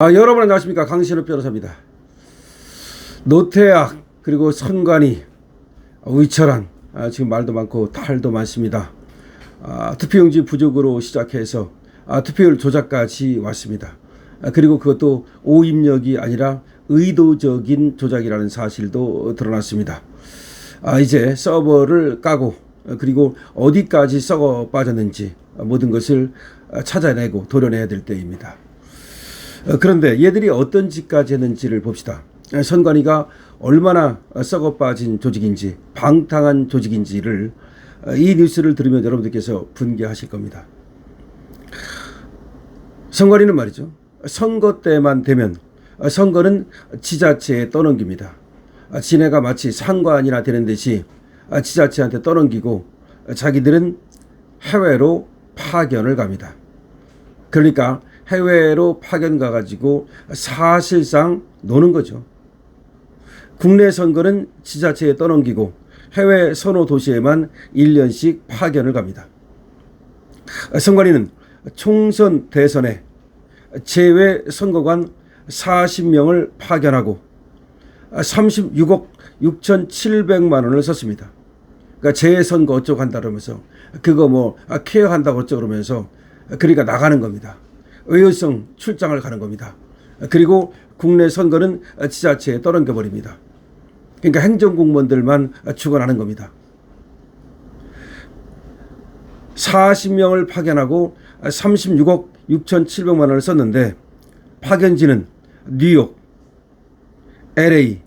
여러분 안녕하십니까. 강신업 변호사입니다. 노태악 그리고 선관위 의철한 지금 말도 많고 탈도 많습니다. 투표용지 부족으로 시작해서 투표율 조작까지 왔습니다. 그리고 그것도 오입력이 아니라 의도적인 조작이라는 사실도 드러났습니다. 이제 서버를 까고 그리고 어디까지 썩어 빠졌는지 모든 것을 찾아내고 도려내야 될 때입니다. 그런데 얘들이 어떤 짓까지 했는지를 봅시다. 선관위가 얼마나 썩어 빠진 조직인지, 방탕한 조직인지를 이 뉴스를 들으면 여러분들께서 분개하실 겁니다. 선관위는 말이죠, 선거 때만 되면 선거는 지자체에 떠넘깁니다. 지네가 마치 상관이나 되는 듯이 지자체한테 떠넘기고 자기들은 해외로 파견을 갑니다. 그러니까 해외로 파견 가가지고 사실상 노는 거죠. 국내 선거는 지자체에 떠넘기고 해외 선호 도시에만 1년씩 파견을 갑니다. 선관위는 총선 대선에 제외 선거관 40명을 파견하고 36억 6,700만 원을 썼습니다. 그러니까 재선거 어쩌고 한다 그러면서 그거 케어한다고 어쩌고 그러면서 그러니까 나가는 겁니다. 의효성 출장을 가는 겁니다. 그리고 국내 선거는 지자체에 떠넘겨 버립니다. 그러니까 행정공무원들만 주관하는 겁니다. 40명을 파견하고 36억 6,700만 원을 썼는데 파견지는 뉴욕, LA,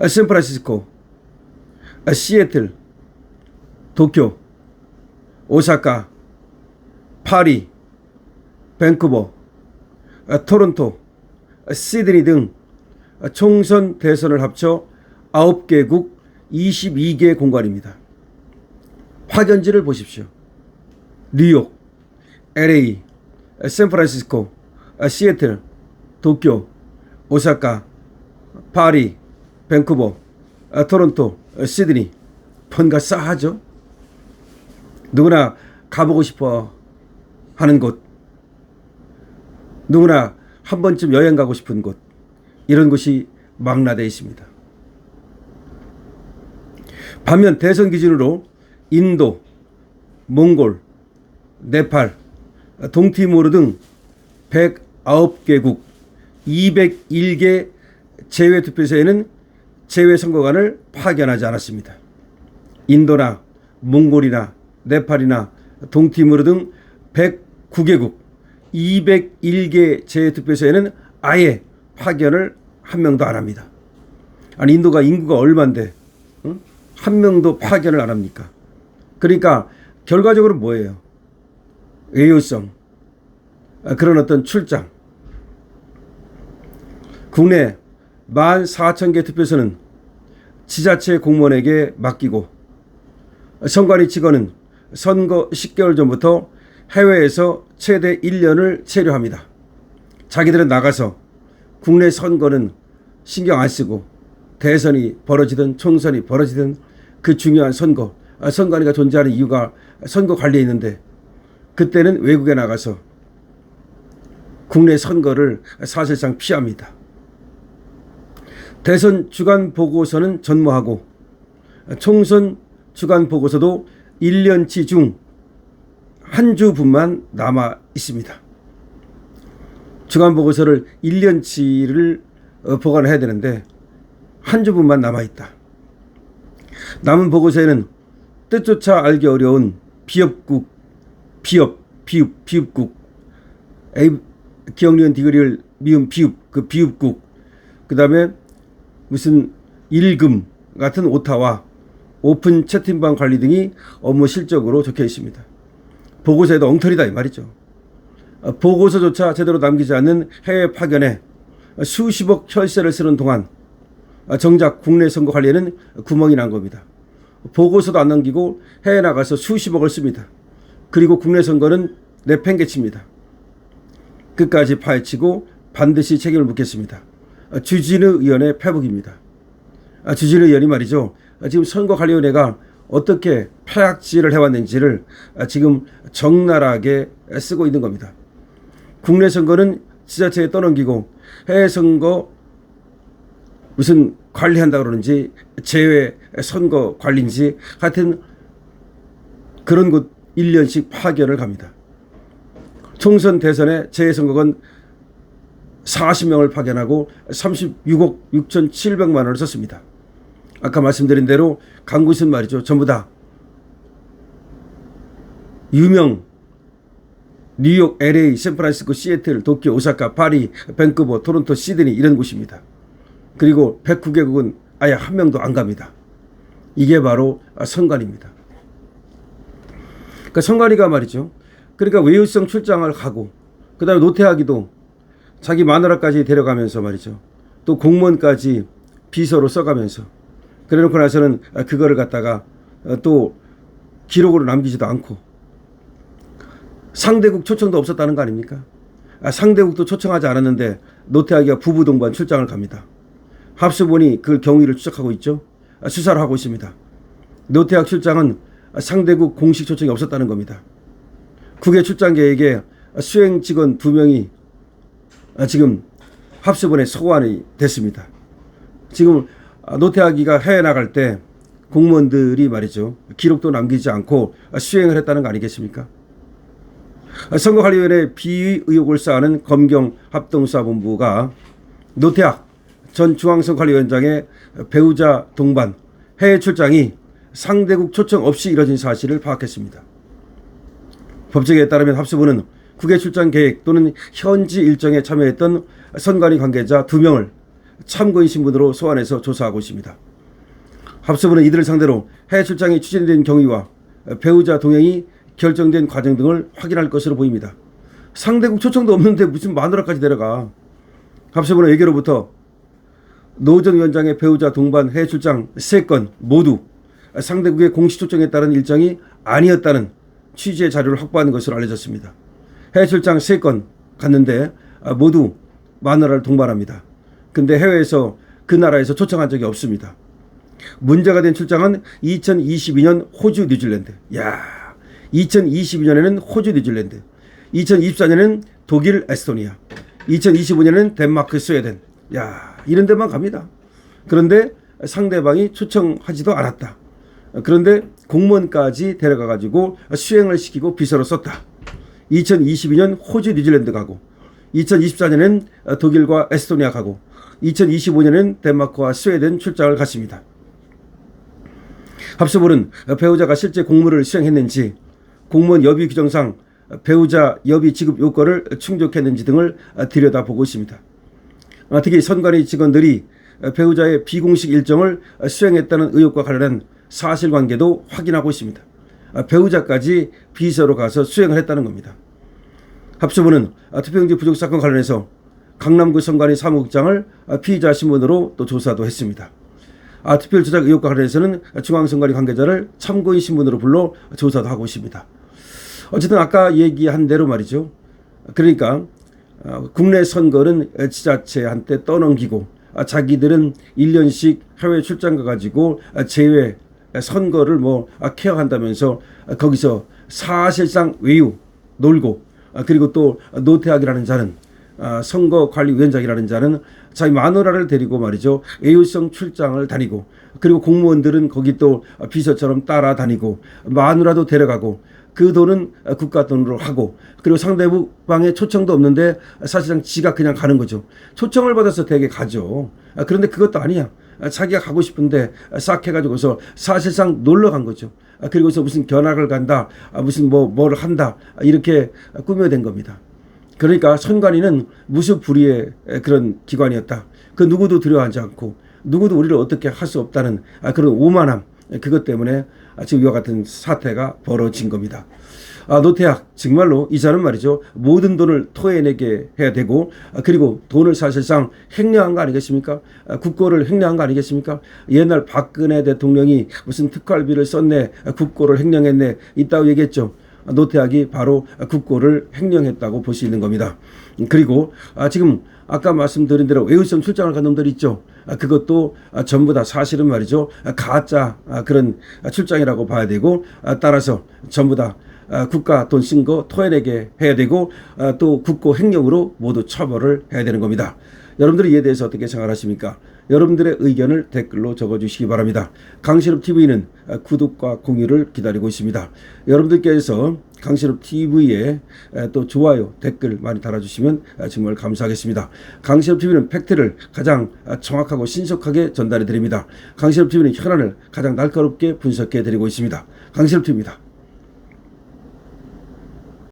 샌프란시스코, 시애틀, 도쿄, 오사카, 파리, 밴쿠버, 토론토, 시드니 등 총선 대선을 합쳐 9개국 22개 공간입니다. 파견지를 보십시오. 뉴욕, LA, 샌프란시스코, 시애틀, 도쿄, 오사카, 파리, 밴쿠버, 토론토, 시드니. 뭔가 싸하죠? 누구나 가보고 싶어 하는 곳, 누구나 한 번쯤 여행 가고 싶은 곳, 이런 곳이 망라되어 있습니다. 반면 대선 기준으로 인도, 몽골, 네팔, 동티모르 등 109개국 201개 제외투표소에는 제외선거관을 파견하지 않았습니다. 인도나 몽골이나 네팔이나 동티모르 등 109개국 201개 제외투표소에는 아예 파견을 한 명도 안 합니다. 아니, 인도가 인구가 얼만데 한 명도 파견을 안 합니까? 그러니까 결과적으로 뭐예요? 외유성, 그런 어떤 출장. 국내 14,000개 투표소는 지자체 공무원에게 맡기고 선관위 직원은 선거 10개월 전부터 해외에서 최대 1년을 체류합니다. 자기들은 나가서 국내 선거는 신경 안 쓰고 대선이 벌어지든 총선이 벌어지든 그 중요한 선거, 선관위가 존재하는 이유가 선거 관리에 있는데 그때는 외국에 나가서 국내 선거를 사실상 피합니다. 대선 주간 보고서는 전무하고 총선 주간 보고서도 1년치 중 한 주분만 남아 있습니다. 주간 보고서를 1년치를 보관해야 되는데 한 주분만 남아 있다. 남은 보고서에는 뜻조차 알기 어려운 비읍국, 비읍국, 기억니은 디귿을 미음 비읍, 그 비읍국, 그 다음에 무슨 일금 같은 오타와 오픈 채팅방 관리 등이 업무 실적으로 적혀 있습니다. 보고서에도 엉터리다 이 말이죠. 보고서조차 제대로 남기지 않는 해외 파견에 수십억 혈세를 쓰는 동안 정작 국내 선거 관리에는 구멍이 난 겁니다. 보고서도 안 남기고 해외 나가서 수십억을 씁니다. 그리고 국내 선거는 내팽개칩니다. 끝까지 파헤치고 반드시 책임을 묻겠습니다. 주진우 의원의 패북입니다. 주진우 의원이 말이죠, 지금 선거관리위원회가 어떻게 폐악질을 해왔는지를 지금 적나라하게 쓰고 있는 겁니다. 국내 선거는 지자체에 떠넘기고 해외 선거 무슨 관리한다 그러는지 재외 선거 관리인지 하여튼 그런 곳 1년씩 파견을 갑니다. 총선 대선에 재선거건 40명을 파견하고 36억 6,700만 원을 썼습니다. 아까 말씀드린 대로 간 곳은 말이죠. 전부 다 유명 뉴욕, LA, 샌프란시스코, 시애틀, 도쿄, 오사카, 파리, 밴쿠버, 토론토, 시드니 이런 곳입니다. 그리고 109개국은 아예 한 명도 안 갑니다. 이게 바로 선관위입니다. 그러니까 선관위가 말이죠. 그러니까 외유성 출장을 가고 그 다음에 노태하기도 자기 마누라까지 데려가면서 말이죠. 또 공무원까지 비서로 써가면서 그래놓고 나서는 그거를 갖다가 또 기록으로 남기지도 않고 상대국 초청도 없었다는 거 아닙니까? 상대국도 초청하지 않았는데 노태하기가 부부 동반 출장을 갑니다. 합수본이 그 경위를 추적하고 있죠. 수사를 하고 있습니다. 노태학 출장은 상대국 공식 초청이 없었다는 겁니다. 국외 출장 계획에 수행 직원 2명이 지금 합수본에 소환이 됐습니다. 지금 노태하기가 해외 나갈 때 공무원들이 말이죠. 기록도 남기지 않고 수행을 했다는 거 아니겠습니까? 선거관리위원회 비위 의혹을 쌓는 검경합동수사본부가 노태학 전 중앙선거관리위원장의 배우자 동반 해외 출장이 상대국 초청 없이 이뤄진 사실을 파악했습니다. 법조계에 따르면 합수부는 국외 출장 계획 또는 현지 일정에 참여했던 선관위 관계자 2명을 참고인 신분으로 소환해서 조사하고 있습니다. 합수부는 이들을 상대로 해외 출장이 추진된 경위와 배우자 동행이 결정된 과정 등을 확인할 것으로 보입니다. 상대국 초청도 없는데 무슨 마누라까지 데려가. 합수부는 외교로부터 노 전 위원장의 배우자 동반 해외 출장 3건 모두 상대국의 공식 초청에 따른 일정이 아니었다는 취지의 자료를 확보한 것으로 알려졌습니다. 해외 출장 3건 갔는데 모두 마누라를 동반합니다. 근데 해외에서 그 나라에서 초청한 적이 없습니다. 문제가 된 출장은 2022년 호주 뉴질랜드. 2022년에는 호주 뉴질랜드. 2024년에는 독일 에스토니아. 2025년에는 덴마크 스웨덴. 이런 데만 갑니다. 그런데 상대방이 초청하지도 않았다. 그런데 공무원까지 데려가가지고 수행을 시키고 비서로 썼다. 2022년 호주 뉴질랜드 가고 2024년엔 독일과 에스토니아 가고 2025년엔 덴마크와 스웨덴 출장을 갔습니다. 합수부는 배우자가 실제 공무를 수행했는지 공무원 여비 규정상 배우자 여비 지급 요건을 충족했는지 등을 들여다보고 있습니다. 특히 선관위 직원들이 배우자의 비공식 일정을 수행했다는 의혹과 관련한 사실관계도 확인하고 있습니다. 배우자까지 비서로 가서 수행을 했다는 겁니다. 합수부는 투표용지 부족 사건 관련해서 강남구 선관위 사무국장을 피의자 신분으로 또 조사도 했습니다. 투표 조작 의혹과 관련해서는 중앙선관위 관계자를 참고인 신분으로 불러 조사도 하고 있습니다. 어쨌든 아까 얘기한 대로 말이죠. 그러니까 국내 선거는 지자체한테 떠넘기고 자기들은 1년씩 해외 출장 가가지고 제외 선거를 케어한다면서 거기서 사실상 외유 놀고 그리고 또 노태학이라는 자는 선거관리위원장이라는 자는 자기 마누라를 데리고 말이죠. 외유성 출장을 다니고 그리고 공무원들은 거기 또 비서처럼 따라다니고 마누라도 데려가고 그 돈은 국가 돈으로 하고 그리고 상대방의 초청도 없는데 사실상 지가 그냥 가는 거죠. 초청을 받아서 되게 가죠. 그런데 그것도 아니야. 자기가 가고 싶은데 싹 해가지고서 사실상 놀러 간 거죠. 그리고서 무슨 견학을 간다, 무슨 뭐를 한다 이렇게 꾸며댄 겁니다. 그러니까 선관위는 무수불위의 그런 기관이었다. 그 누구도 두려워하지 않고 누구도 우리를 어떻게 할 수 없다는 그런 오만함 그것 때문에 지금 이와 같은 사태가 벌어진 겁니다. 노태학 정말로 이 사람 말이죠. 모든 돈을 토해내게 해야 되고 그리고 돈을 사실상 횡령한 거 아니겠습니까? 국고를 횡령한 거 아니겠습니까? 옛날 박근혜 대통령이 무슨 특활비를 썼네, 국고를 횡령했네 있다고 얘기했죠. 노태학이 바로 국고를 횡령했다고 볼 수 있는 겁니다. 그리고 지금 아까 말씀드린 대로 외유성 출장을 간 놈들 있죠. 그것도 전부 다 사실은 말이죠. 가짜 그런 출장이라고 봐야 되고 따라서 전부 다 국가 돈 쓴 거 토해내게 해야 되고 또 국고 횡령으로 모두 처벌을 해야 되는 겁니다. 여러분들이 이에 대해서 어떻게 생각하십니까? 여러분들의 의견을 댓글로 적어주시기 바랍니다. 강신업TV는 구독과 공유를 기다리고 있습니다. 여러분들께서 강신업TV에 또 좋아요, 댓글 많이 달아주시면 정말 감사하겠습니다. 강신업TV는 팩트를 가장 정확하고 신속하게 전달해 드립니다. 강신업TV는 현안을 가장 날카롭게 분석해 드리고 있습니다. 강신업TV입니다.